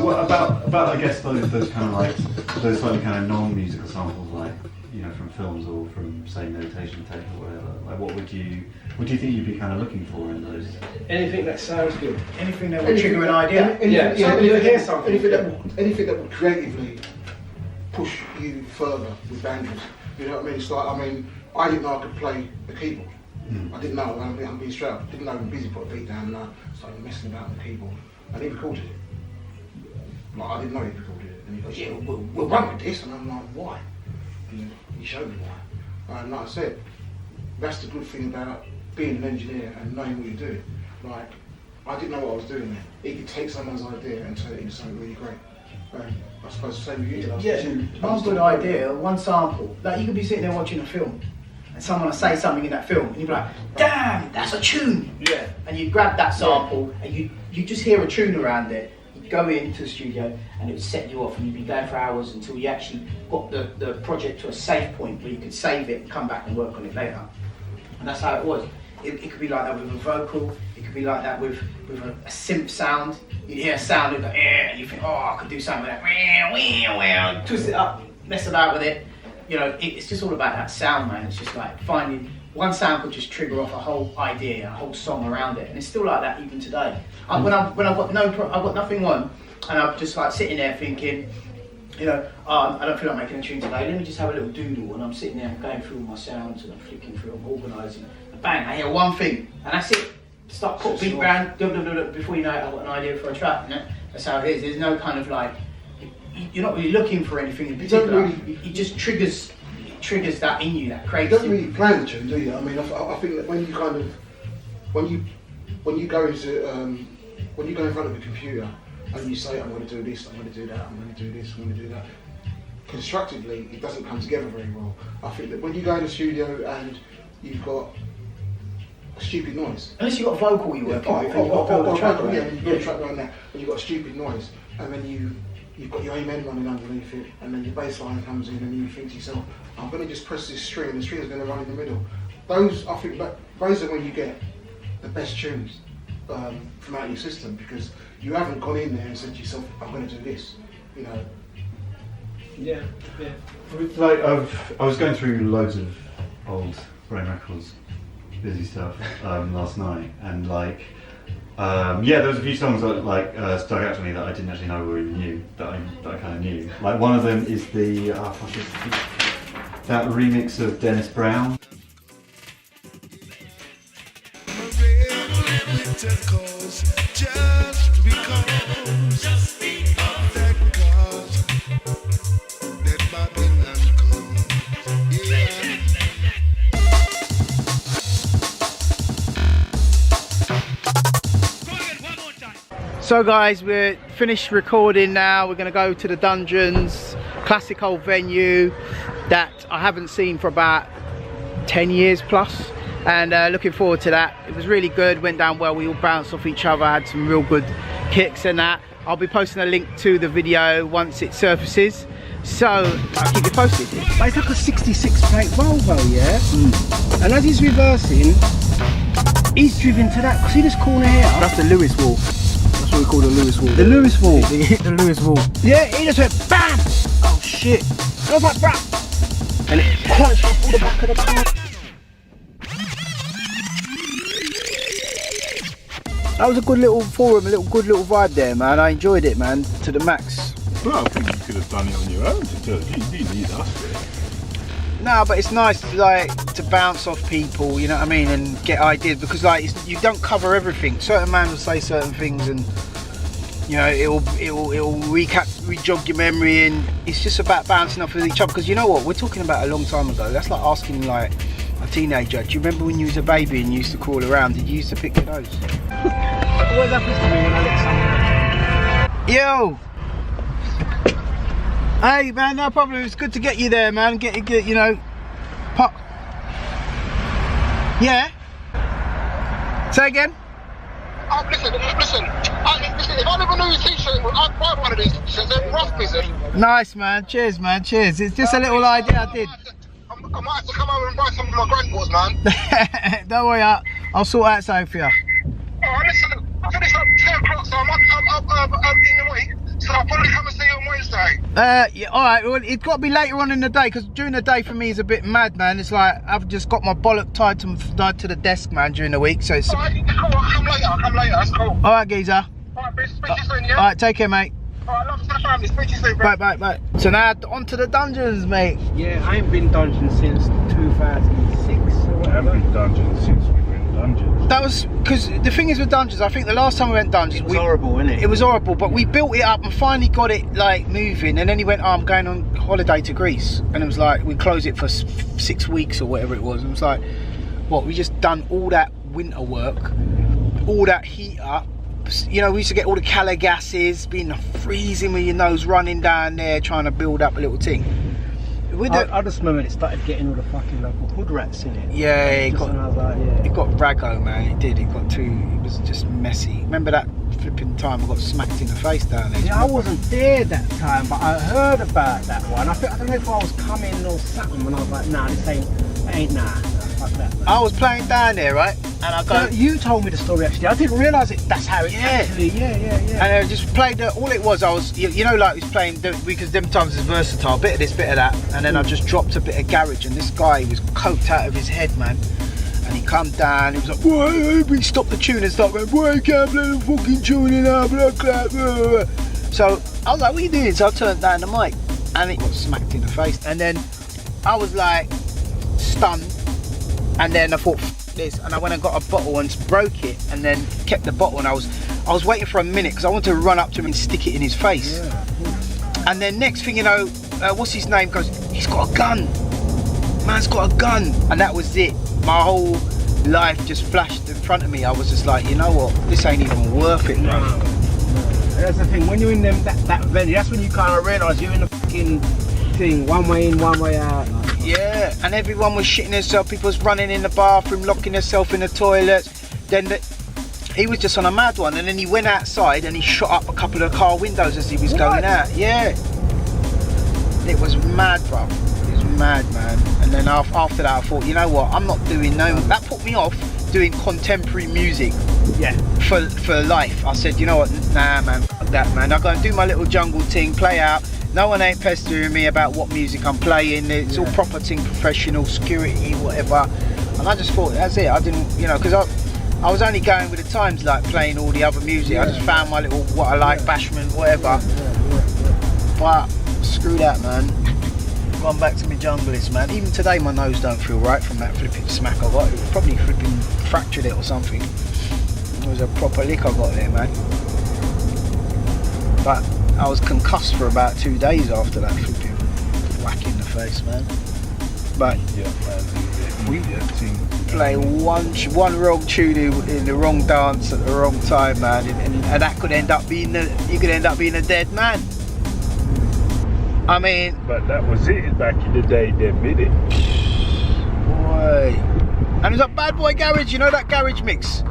what about I guess those kind of like those slightly kind of non-musical samples, like from films or from say meditation tape or whatever. Like what do you think you'd be kind of looking for in those? Anything that sounds good. Anything that will trigger an idea. Anything that would creatively push you further with boundaries. You know what I mean? It's like, I didn't know I could play the keyboard. I didn't know. I'm being straight up. I didn't know when Bizzy put a beat down, and I started messing about with the keyboard, and he recorded it. Like, I didn't know he recorded it, and he goes, "Yeah, we'll run with this," and I'm like, "Why?" And he showed me why. And like I said, that's the good thing about being an engineer and knowing what you're doing. Like, I didn't know what I was doing there. He could take someone's idea and turn it into something really great. I suppose the same with you. One good idea, one sample. Like, you could be sitting there watching a film, and someone will say something in that film, and you'd be like, "Damn, that's a tune!" Yeah. And you grab that sample, and you just hear a tune around it. You'd go into the studio, and it would set you off, and you'd be going for hours until you actually got the project to a safe point where you could save it and come back and work on it later. And that's how it was. It could be like that with a vocal. It could be like that with a synth sound. You'd hear a sound and go, and you think, "Oh, I could do something with that." Twist it up, mess about with it. It's just all about that sound, man. It's just like finding one sound could just trigger off a whole idea, a whole song around it, and it's still like that even today. When I've got nothing on, and I'm just like sitting there thinking, I don't feel like making a tune today. Let me just have a little doodle, and I'm sitting there, I'm going through all my sounds, and I'm flicking through, I'm organising, and bang, I hear one thing, and that's it. Start put beat round, before you know it, I've got an idea for a track. That's how it is. There's no kind of like, you're not really looking for anything in particular. It just triggers that in you, that creates. You don't really plan the tune, do you? I mean, I think that when you go in front of a computer and you say, "I'm going to do this, I'm going to do that, I'm going to do this, I'm going to do that," constructively, it doesn't come together very well. I think that when you go in the studio and you've got a stupid noise, unless you've got a vocal you work on, you've got a track around that, and you've got a stupid noise, and then you've got your amen running underneath it, and then your bass line comes in, and you think to yourself, "I'm going to just press this string, and the string is going to run in the middle." Those are when you get the best tunes from out of your system, because you haven't gone in there and said to yourself, "I'm going to do this," Yeah. Like I was going through loads of old Brain Records, Bizzy stuff last night, and like. There was a few songs that stuck out to me that I didn't actually know or even knew that I kind of knew. Like one of them is that remix of Dennis Brown. So guys, we're finished recording now. We're going to go to the Dungeons, classic old venue that I haven't seen for about 10 years plus, and looking forward to that. It was really good, went down well, we all bounced off each other, had some real good kicks and that. I'll be posting a link to the video once it surfaces, so I'll keep you posted. But it's like a 66 plate Volvo, yeah? And as he's reversing, he's driven to that, see this corner here? That's the Lewis wall. That's what we call the Lewis wall. The Lewis wall. He hit the Lewis wall. Yeah, he just went BAM! Oh shit. And I was like, bruh! And it crunched off all the back of the car. That was a good little forum, good little vibe there, man. I enjoyed it, man, to the max. Well, I think you could have done it on your own. You need us. No, but it's nice to bounce off people, you know what I mean, and get ideas, because you don't cover everything. Certain man will say certain things, and it'll re-jog your memory, and it's just about bouncing off with each other. Because you know what, we're talking about a long time ago. That's like asking a teenager, do you remember when you was a baby and you used to crawl around? Did you used to pick your nose? What happens to me when I let someone? Yo! Hey man, no problem. It's good to get you there, man. Get pop. Yeah. Say again. Listen. If I never knew your t-shirt, I'd buy one of these t-shirts. They're rough, Bizzy. Nice, man. Cheers, man. Cheers. It's just a little idea I did. I might have to come over and buy some for my grandboys, man. Don't worry, I'll sort out something for you. Alright, listen. I finish up 10 o'clock, so I'm in the week. So I'll probably come and see you on Wednesday. Yeah, alright, well, it's got to be later on in the day, because during the day for me is a bit mad, man. It's like, I've just got my bollock tied to the desk, man, during the week, so it's... Alright, cool, I'll come later, that's cool. Alright, geezer. Alright, bitch, speak to you soon, yeah? Alright, take care, mate. Alright, love to the family, speak to you soon, bro. Bye. So now, on to the dungeons, mate. Yeah, I ain't been dungeon since 2006 or I haven't whatever. been dungeon since we went dungeons. That was, because the thing is with dungeons, I think the last time we went dungeons... It was horrible, innit? It was horrible, but we built it up and finally got it, like, moving, and then he went, oh, I'm going on holiday to Greece, and it was like, we closed it for 6 weeks or whatever it was, and it was like, what, we just done all that winter work, all that heat up, you know, we used to get all the colour gases, being freezing with your nose running down there, trying to build up a little thing. With I just remember it started getting all the fucking local hood rats in it. Yeah, Just when I was like, yeah. it got raggo, man. It did. It got too. It was just messy. Remember that flipping time I got smacked in the face down there? Yeah, I wasn't there that time, but I heard about that one. I don't know if I was coming or something, and I was like, nah, this ain't nah, fuck that. I was playing down there, right? And I go. So you told me the story actually. I didn't realise it. That's how it Yeah. actually. Yeah. And I just played all it was. I was, you know, like, I was playing because them times is versatile. Bit of this, bit of that, and then I just dropped a bit of garage. And this guy was coked out of his head, man. And he come down. He was like, "Boy," he stopped the tune and started going, "Boy, you can't play the fucking tune in our blood clap." So I was like, "What are you doing?" So I turned down the mic, and it got smacked in the face. And then I was like stunned. And then I thought, F this, and I went and got a bottle and broke it, and then kept the bottle. And I was waiting for a minute because I wanted to run up to him and stick it in his face. Yeah. And then next thing you know, what's his name goes, "He's got a gun. Man's got a gun." And that was it. My whole life just flashed in front of me. I was just like, you know what? This ain't even worth it, bro. No. That's the thing. When you're in that venue, that's when you kind of realise you're in the fucking thing. One way in, one way out. Yeah, and everyone was shitting themselves. People was running in the bathroom, locking themselves in the toilets. Then he was just on a mad one, and then he went outside and he shot up a couple of car windows as he was going out. Yeah, it was mad, bro. It was mad, man. And then after that, I thought, you know what? I'm not doing no. That put me off doing contemporary music. Yeah. For life. I said, you know what? Nah, man. Fuck that, man. I go and do my little jungle thing, play out. No one ain't pestering me about what music I'm playing. It's all proper thing, professional, security, whatever. And I just thought, that's it. I didn't, you know, because I was only going with the times, like playing all the other music. I just found my little, what I like, bashment, whatever. But screw that, man. Gone back to my junglist, man. Even today, my nose don't feel right from that flipping smack I got. It was probably flipping fractured it or something. It was a proper lick I got there, man. But I was concussed for about 2 days after that flipping whack in the face, man. But Yeah, man. we play one wrong tune in the wrong dance at the wrong time, man, and that could end up being you could end up being a dead man. I mean, But that was it back in the day, they did it. boy, and it was a Bad Boy Garage. You know that garage mix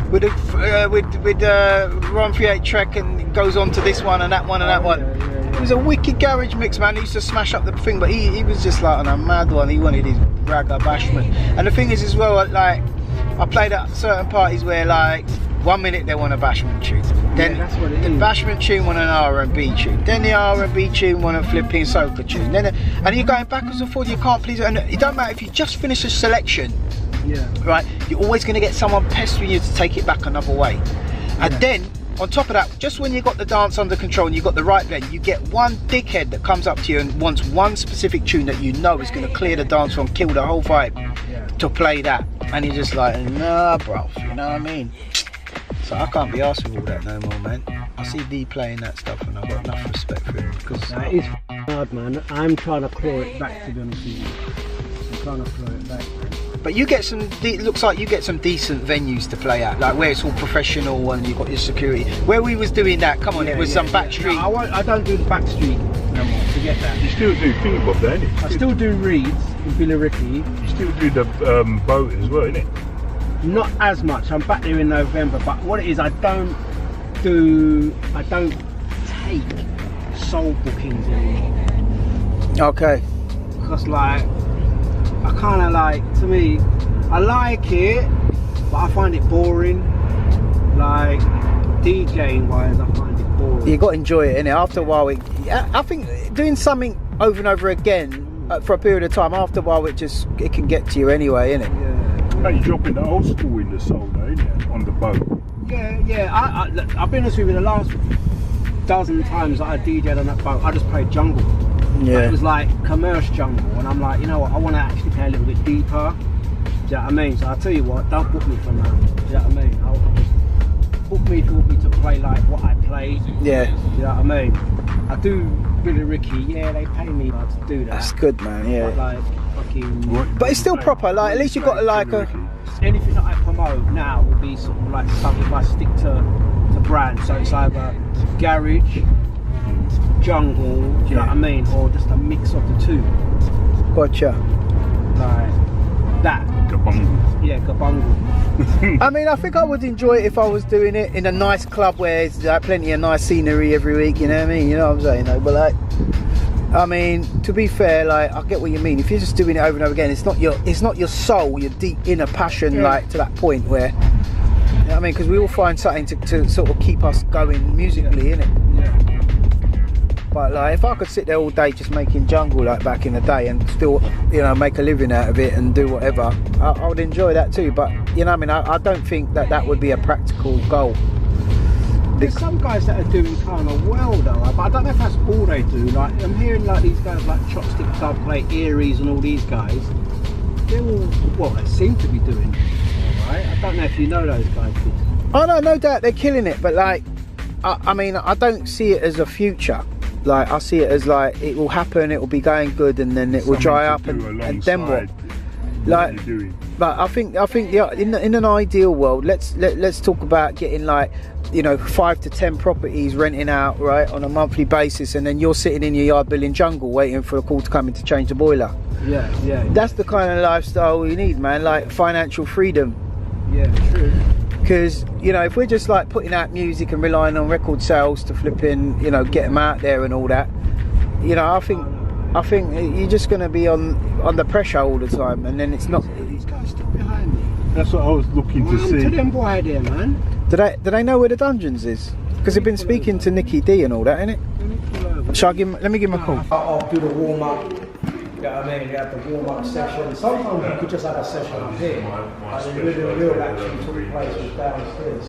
with Ron 38 track, and it goes on to this one and that one and that one. It was a wicked garage mix, man. He used to smash up the thing, but he was just like on a mad one. He wanted his ragga bashment. And the thing is as well, like, I played at certain parties where, like, 1 minute they want a bashment tune, then that's what it the is. bashment tune want an R&B tune, then the R&B tune want a flipping soca tune, then and you're going backwards and forwards. You can't please it, and it don't matter if you just finish a selection. Yeah. Right, you're always going to get someone pestering you to take it back another way. And then on top of that, just when you got the dance under control and you got the right blend, you get one dickhead that comes up to you and wants one specific tune that you know is going to clear the dance floor and kill the whole vibe to play that, and you're just like, nah, bro, you know what I mean? So I can't be arsed with all that no more, man. I see D playing that stuff and I've got enough respect for him, because That is hard, man. I'm trying to claw it back, to be honest with you. I'm trying to claw it back. but you get some, it looks like you get some decent venues to play at, like where it's all professional and you've got your security. Where we was doing that, come on, it was some back street. No, I don't do the back street no more. Forget that. You still do Fingerbob, don't you? I still do reeds in Billericay. You still do the boat as well, innit? Not as much. I'm back there in November, but what it is, I don't take soul bookings anymore. Okay. Because like, I kind of like, to me, I like it, but I find it boring. Like, DJing wise, I find it boring. You got to enjoy it, innit? After a while, I think doing something over and over again for a period of time, after a while, it can get to you anyway, innit? Yeah. Hey, you're dropping the old school in the soul, though, innit? On the boat. Yeah. I've been honest with you, the last dozen times that I DJ'd on that boat, I just played jungle. Yeah. It was like commercial jungle, and I'm like, you know what, I want to actually play a little bit deeper. Do you know what I mean? So I'll tell you what, don't book me for that. Do you know what I mean? I'll just book me if you want me to play like what I play. Yeah. Do you know what I mean? I do Billy Ricky, yeah, they pay me to do that. That's good, man, yeah. But like, fucking... But it's still proper, like, at least you've got to like a... Anything that I promote now will be sort of like something if I stick to brand. So it's either garage, jungle, do you know what I mean? Or just a mix of the two. Gotcha. Like that. Kabungle. Yeah, kabungle. I mean, I think I would enjoy it if I was doing it in a nice club where there's like, plenty of nice scenery every week, you know what I mean? You know what I'm saying? Though? But like, I mean, to be fair, like, I get what you mean. If you're just doing it over and over again, it's not your soul, your deep inner passion, like to that point where, you know what I mean? Because we all find something to sort of keep us going musically, innit? Yeah. But like, if I could sit there all day just making jungle like back in the day and still, you know, make a living out of it and do whatever, I would enjoy that too. But you know, what I mean, I don't think that would be a practical goal. There's some guys that are doing kind of well though, but I don't know if that's all they do. Like, I'm hearing like these guys like Chopstick, Dubplate, Eries and all these guys, they're all, well, they seem to be doing alright. I don't know if you know those guys. Oh no doubt they're killing it, but like, I mean, I don't see it as a future. Like, I see it as like, it will happen, it will be going good, and then it will dry up, and then what? Like, but I think yeah, in an ideal world, let's talk about getting like, you know, 5 to 10 properties renting out, right, on a monthly basis, and then you're sitting in your yard building jungle waiting for a call to come in to change the boiler. Yeah. That's the kind of lifestyle you need, man. Like financial freedom. Yeah, true. Because, you know, if we're just like putting out music and relying on record sales to flipping, you know, get them out there and all that, you know, I think you're just going to be on the pressure all the time, and then it's not. These guys still behind me. That's what I was looking to see. To them boy there, man. Do they know where the dungeons is? Because they've been speaking to Nicky D and all that, innit? Let me give him a call. I'll do the warm up. You know what I mean? You have the warm up session. Sometimes you could just have a session up here. And then the real action took place was downstairs.